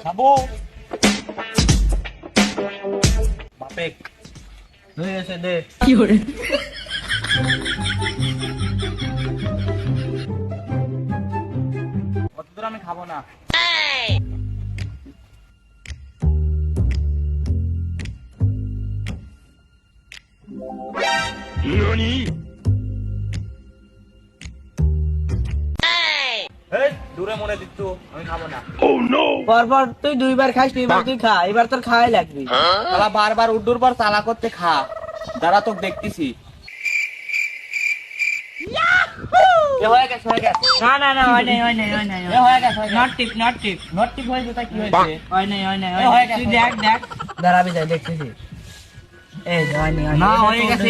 খাবো বাপেক হয়ে গেছে দে কি করে কত দূর আমি খাবো না এই দূরে মনে দিচ্ছ আমি খাবো না পরপর তুই দুইবার খাস এবার তুই খা এবার তোর খাওয়াই লাগবে শালা বারবার উড্ডুর পর তালা করতে খা দাঁড়া তোকে দেখতেছি হয়ে গেছে না না না হয় নাই হয়ে গেছে নট টিপ নট টিপ হয়ে যেটা কি হয়েছে হয় নাই হয়ে গেছে। তুই দেখ দাঁড়াবি যাই দেখতেছি এই যে হয় নাই না, হয়ে গেছে।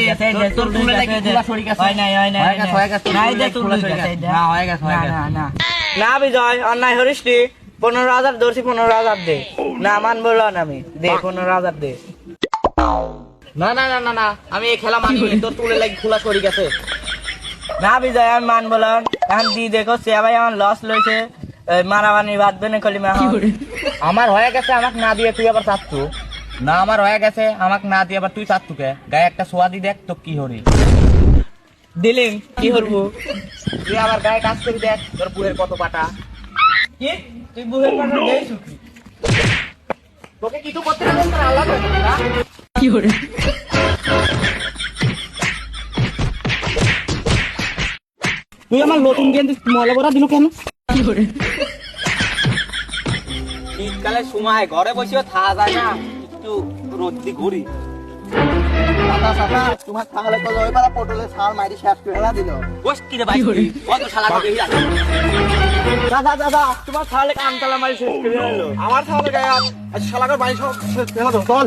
তোর তুলে দেখি খোলা সরে গেছে। হয় নাই হয়ে গেছে। নাই দে তুলে তুই সরে গেছে। না, হয়ে গেছে। না বিজয় অন্যায় হরিস নি 15,000 ধরছি 15,000 দে না মান বললাম আমি দে 15,000 দে না না না না না আমি এই খেলা মানি তোর তুলে লাগি খোলা সরে গেছে না বিজয় আমি মান বললাম এখন দি দেখো সে ভাই আমার লস লইছে মারামারি বাঁধবে না কলি মা আমার হয়ে গেছে আমাকে না দিয়ে তুই আবার চাচ্ছু না আমার হয়ে গেছে আমাকে না দিয়ে আবার তুই চাচ্ছুকে গায়ে একটা সোয়াদি দেখ তো কি হরি দিলিম কি করবো তুই আবার গায়ে কাজ করে দেখ তোর বুয়ের কত পাটা কি তুই বুহের কথা দেই সুখী তোকে কিছু করতে হবে না আল্লাহ না কি করে তুই আমার নতুন গেঞ্জি ময়লা ভরা দিল কেন কি করে শীতকালে সময় ঘরে বসেও থাকা যায় না একটু রোদ্দি ঘুরি তোমার তাহলে তো ওই পাড়া পটলের ছাল মাইরি শেষ করে ফেলা দিল গোষ্ঠী রে ভাই কত শালা কবে দাদা দাদা তোমার তাহলে কামতলা মারি শেষ করে হলো আমার তাহলে গায়ে শালাকার বাড়ি সব ফেলা দাও চল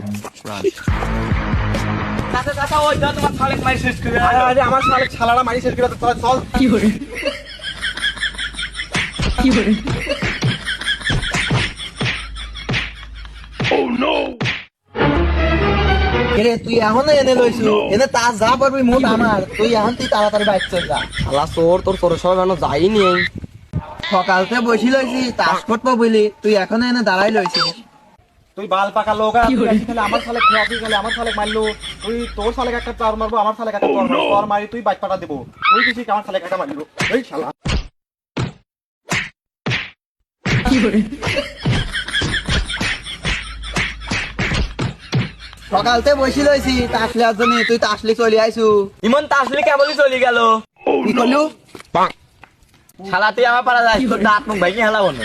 দাদা দাদা ওই দাদা তোমার তাহলে মারি শেষ করে আরে আমার শালা ছালাটা মারি শেষ করে দাও চল কি করে কি করে রে তুই এখন এনে লইছু এনে তা যা পারবি মোট আমার তুই এখন তুই তাড়াতাড়ি বাইক চল যা শালা চোর তোর চোরের সবাই এখনো যাইনি সকালতে বসি লইছি তাস করবো বলি তুই এখন এনে দাঁড়াই লইছিস তুই বাল পাকা লোক আর তুই আসি খেলে আমার সালে খেয়ে গেলে আমার সালে মারলো তুই তোর সালে একটা চার মারবো আমার সালে একটা চর মারবো চর মারি তুই বাইক পাটা দেবো তুই কিছু আমার সালে একটা মারলো এই শালা কি করে সকালতে বসি লইছি তাস লিয়ার জন্য তুই তাসলি চলে আইছু ইমন তাসলি কেবলই চলে গেল কি করলু শালা তুই আমার পাড়া যাই তোর দাঁত মুখ ভাঙিয়ে হেলাবো না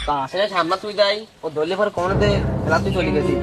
তা আসলে সামনা তুই যাই ও ধরলে পরে কোমরতে খেলা তুই চলে গেছিস